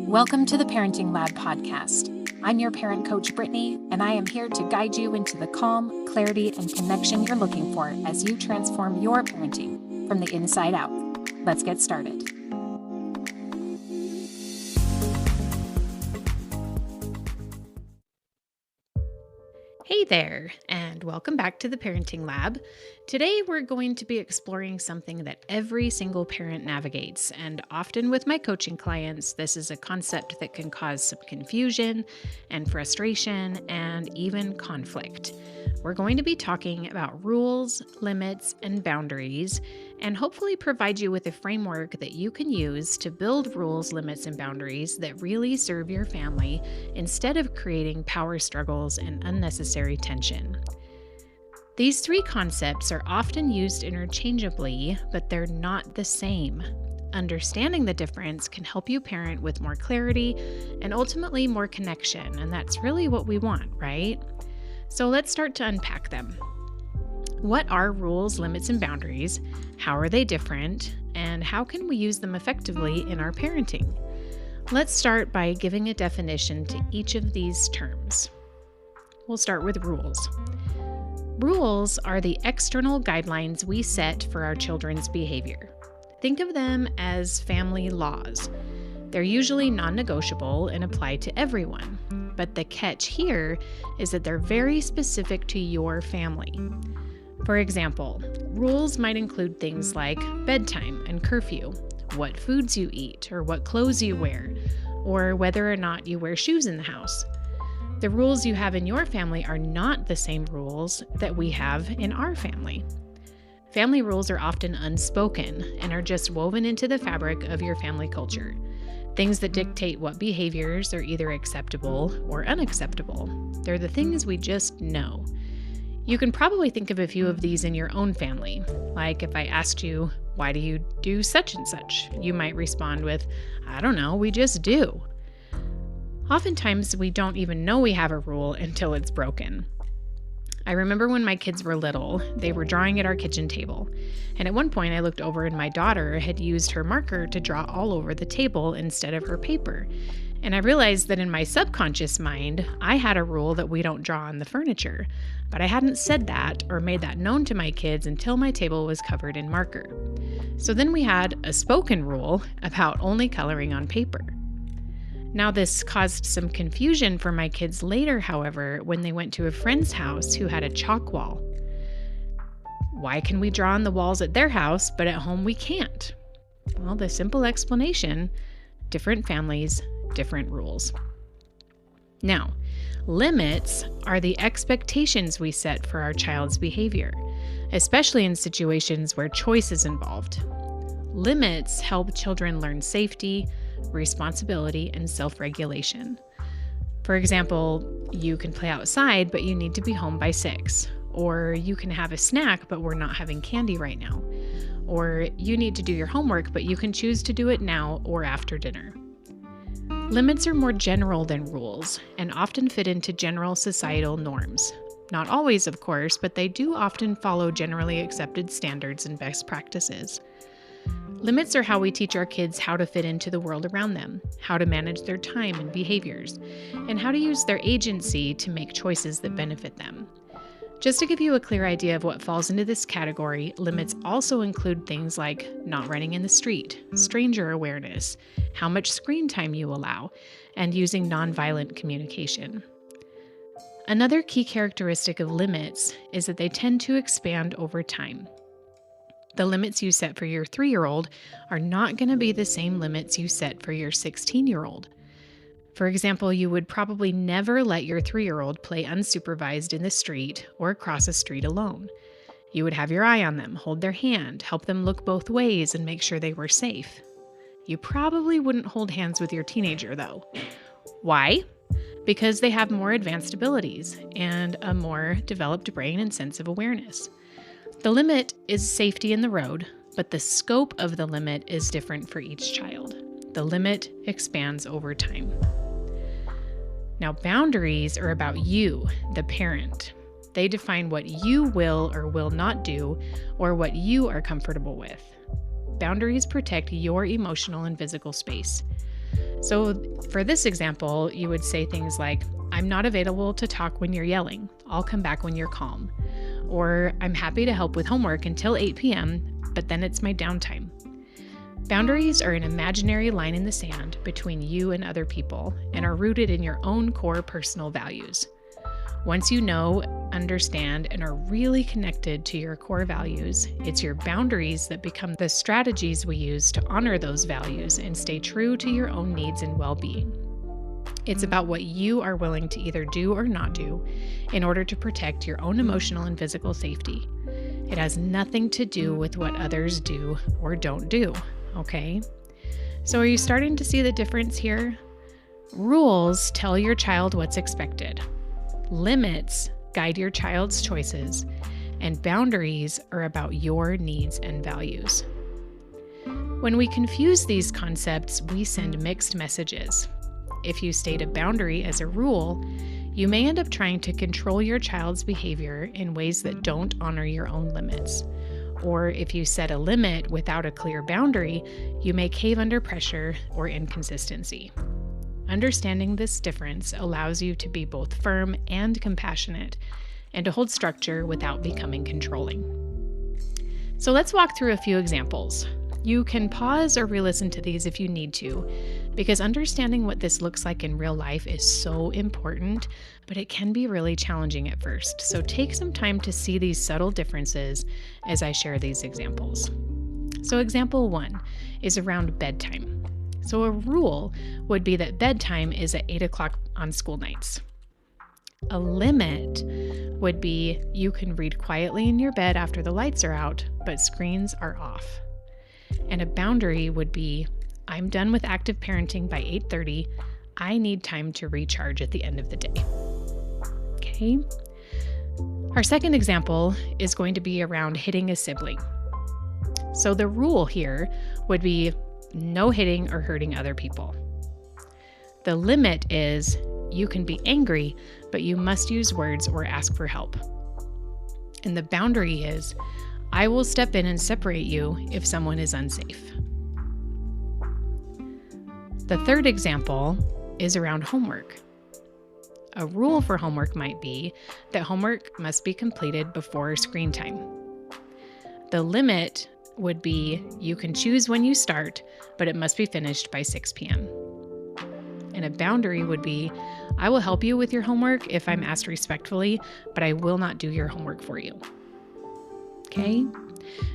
Welcome to the Parenting Lab podcast. I'm your parent coach, Brittany, and I am here to guide you into the calm, clarity, and connection you're looking for as you transform your parenting from the inside out. Let's get started. Hey there, and welcome back to the Parenting Lab. Today we're going to be exploring something that every single parent navigates, and often with my coaching clients, this is a concept that can cause some confusion and frustration and even conflict. We're going to be talking about rules, limits, and boundaries, and hopefully provide you with a framework that you can use to build rules, limits, and boundaries that really serve your family instead of creating power struggles and unnecessary tension. These three concepts are often used interchangeably, but they're not the same. Understanding the difference can help you parent with more clarity and ultimately more connection, and that's really what we want, right? So let's start to unpack them. What are rules, limits, and boundaries? How are they different? And how can we use them effectively in our parenting? Let's start by giving a definition to each of these terms. We'll start with rules. Rules are the external guidelines we set for our children's behavior. Think of them as family laws. They're usually non-negotiable and apply to everyone. But the catch here is that they're very specific to your family. For example, rules might include things like bedtime and curfew, what foods you eat or what clothes you wear, or whether or not you wear shoes in the house. The rules you have in your family are not the same rules that we have in our family. Family rules are often unspoken and are just woven into the fabric of your family culture. Things that dictate what behaviors are either acceptable or unacceptable. They're the things we just know. You can probably think of a few of these in your own family. Like if I asked you, why do you do such and such? You might respond with, I don't know, we just do. Oftentimes, we don't even know we have a rule until it's broken. I remember when my kids were little, they were drawing at our kitchen table. And at one point I looked over and my daughter had used her marker to draw all over the table instead of her paper. And I realized that in my subconscious mind, I had a rule that we don't draw on the furniture. But I hadn't said that or made that known to my kids until my table was covered in marker. So then we had a spoken rule about only coloring on paper. Now, this caused some confusion for my kids later, however, when they went to a friend's house who had a chalk wall. Why can we draw on the walls at their house, but at home we can't? Well, the simple explanation, different families, different rules. Now, limits are the expectations we set for our child's behavior, especially in situations where choice is involved. Limits help children learn safety, responsibility, and self-regulation. For example, you can play outside, but you need to be home by 6. Or you can have a snack, but we're not having candy right now. Or you need to do your homework, but you can choose to do it now or after dinner. Limits are more general than rules and often fit into general societal norms. Not always, of course, but they do often follow generally accepted standards and best practices. Limits are how we teach our kids how to fit into the world around them, how to manage their time and behaviors, and how to use their agency to make choices that benefit them. Just to give you a clear idea of what falls into this category, limits also include things like not running in the street, stranger awareness, how much screen time you allow, and using nonviolent communication. Another key characteristic of limits is that they tend to expand over time. The limits you set for your 3-year-old are not going to be the same limits you set for your 16-year-old. For example, you would probably never let your 3-year-old play unsupervised in the street or cross a street alone. You would have your eye on them, hold their hand, help them look both ways, and make sure they were safe. You probably wouldn't hold hands with your teenager, though. Why? Because they have more advanced abilities and a more developed brain and sense of awareness. The limit is safety in the road, but the scope of the limit is different for each child. The limit expands over time. Now, boundaries are about you, the parent. They define what you will or will not do, or what you are comfortable with. Boundaries protect your emotional and physical space. So for this example, you would say things like, I'm not available to talk when you're yelling. I'll come back when you're calm. Or I'm happy to help with homework until 8 p.m., but then it's my downtime. Boundaries are an imaginary line in the sand between you and other people and are rooted in your own core personal values. Once you know, understand, and are really connected to your core values, it's your boundaries that become the strategies we use to honor those values and stay true to your own needs and well-being. It's about what you are willing to either do or not do in order to protect your own emotional and physical safety. It has nothing to do with what others do or don't do, okay? So are you starting to see the difference here? Rules tell your child what's expected. Limits guide your child's choices, and boundaries are about your needs and values. When we confuse these concepts, we send mixed messages. If you state a boundary as a rule, you may end up trying to control your child's behavior in ways that don't honor your own limits. Or if you set a limit without a clear boundary, you may cave under pressure or inconsistency. Understanding this difference allows you to be both firm and compassionate, and to hold structure without becoming controlling. So let's walk through a few examples. You can pause or re-listen to these if you need to, because understanding what this looks like in real life is so important, but it can be really challenging at first. So take some time to see these subtle differences as I share these examples. So example 1 is around bedtime. So a rule would be that bedtime is at 8 o'clock on school nights. A limit would be you can read quietly in your bed after the lights are out, but screens are off. And a boundary would be, I'm done with active parenting by 8:30. I need time to recharge at the end of the day. Okay? Our second example is going to be around hitting a sibling. So the rule here would be no hitting or hurting other people. The limit is you can be angry, but you must use words or ask for help. And the boundary is I will step in and separate you if someone is unsafe. The third example is around homework. A rule for homework might be that homework must be completed before screen time. The limit would be you can choose when you start, but it must be finished by 6 p.m. And a boundary would be, I will help you with your homework if I'm asked respectfully, but I will not do your homework for you. Okay?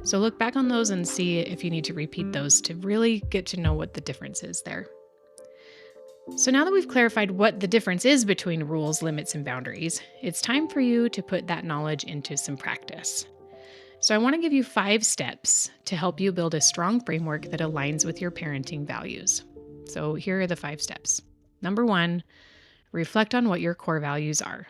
So look back on those and see if you need to repeat those to really get to know what the difference is there. So now that we've clarified what the difference is between rules, limits, and boundaries, it's time for you to put that knowledge into some practice. So I want to give you 5 steps to help you build a strong framework that aligns with your parenting values. So here are the 5 steps. Number 1, reflect on what your core values are.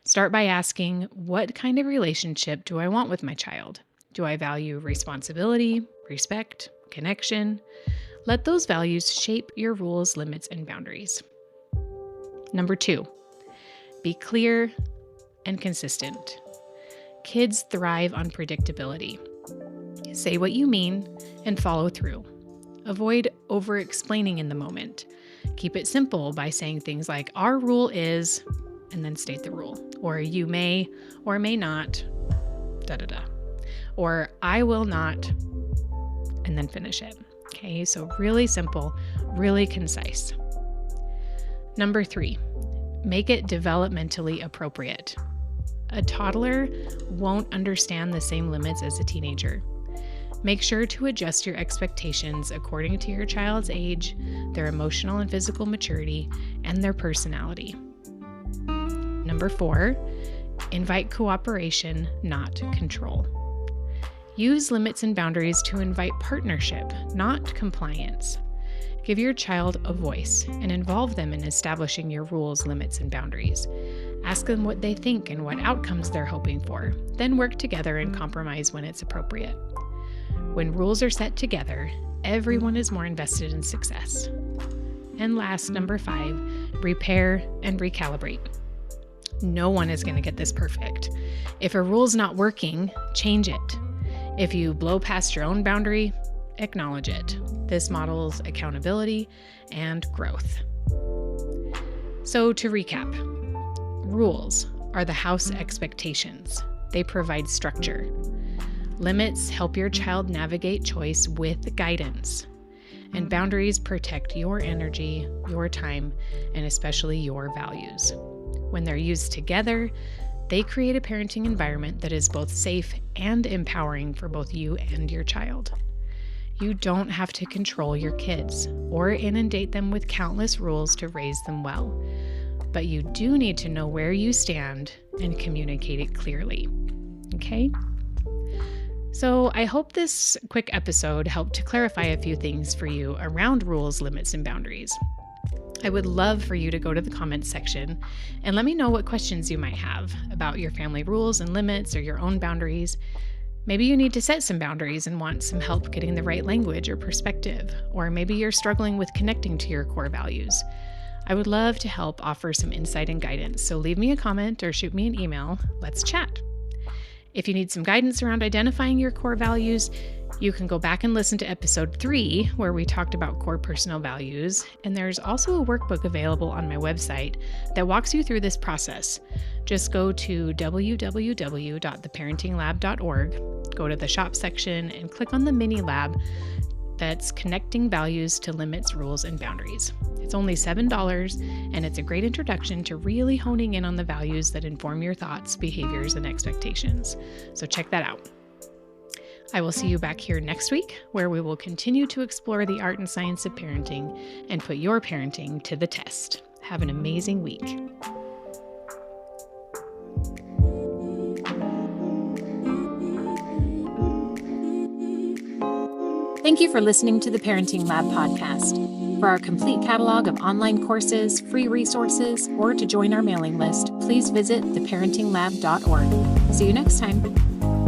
Start by asking, what kind of relationship do I want with my child? Do I value responsibility, respect, connection? Let those values shape your rules, limits, and boundaries. Number 2, be clear and consistent. Kids thrive on predictability. Say what you mean and follow through. Avoid over-explaining in the moment. Keep it simple by saying things like, our rule is, and then state the rule. Or you may or may not, da-da-da. Or I will not, and then finish it. Okay, so really simple, really concise. Number 3, make it developmentally appropriate. A toddler won't understand the same limits as a teenager. Make sure to adjust your expectations according to your child's age, their emotional and physical maturity, and their personality. Number 4, invite cooperation, not control. Use limits and boundaries to invite partnership, not compliance. Give your child a voice and involve them in establishing your rules, limits, and boundaries. Ask them what they think and what outcomes they're hoping for. Then work together and compromise when it's appropriate. When rules are set together, everyone is more invested in success. And last, number 5, repair and recalibrate. No one is going to get this perfect. If a rule's not working, change it. If you blow past your own boundary, acknowledge it. This models accountability and growth. So to recap, rules are the house expectations. They provide structure. Limits help your child navigate choice with guidance. And boundaries protect your energy, your time, and especially your values. When they're used together, they create a parenting environment that is both safe and empowering for both you and your child. You don't have to control your kids or inundate them with countless rules to raise them well, but you do need to know where you stand and communicate it clearly. Okay? So I hope this quick episode helped to clarify a few things for you around rules, limits, and boundaries. I would love for you to go to the comments section and let me know what questions you might have about your family rules and limits or your own boundaries. Maybe you need to set some boundaries and want some help getting the right language or perspective, or maybe you're struggling with connecting to your core values. I would love to help offer some insight and guidance, so leave me a comment or shoot me an email. Let's chat. If you need some guidance around identifying your core values, you can go back and listen to episode 3, where we talked about core personal values. And there's also a workbook available on my website that walks you through this process. Just go to www.theparentinglab.org, go to the shop section, and click on the mini lab that's Connecting Values to Limits, Rules, and Boundaries. It's only $7, and it's a great introduction to really honing in on the values that inform your thoughts, behaviors, and expectations. So check that out. I will see you back here next week, where we will continue to explore the art and science of parenting and put your parenting to the test. Have an amazing week. Thank you for listening to the Parenting Lab podcast. For our complete catalog of online courses, free resources, or to join our mailing list, please visit theparentinglab.org. See you next time.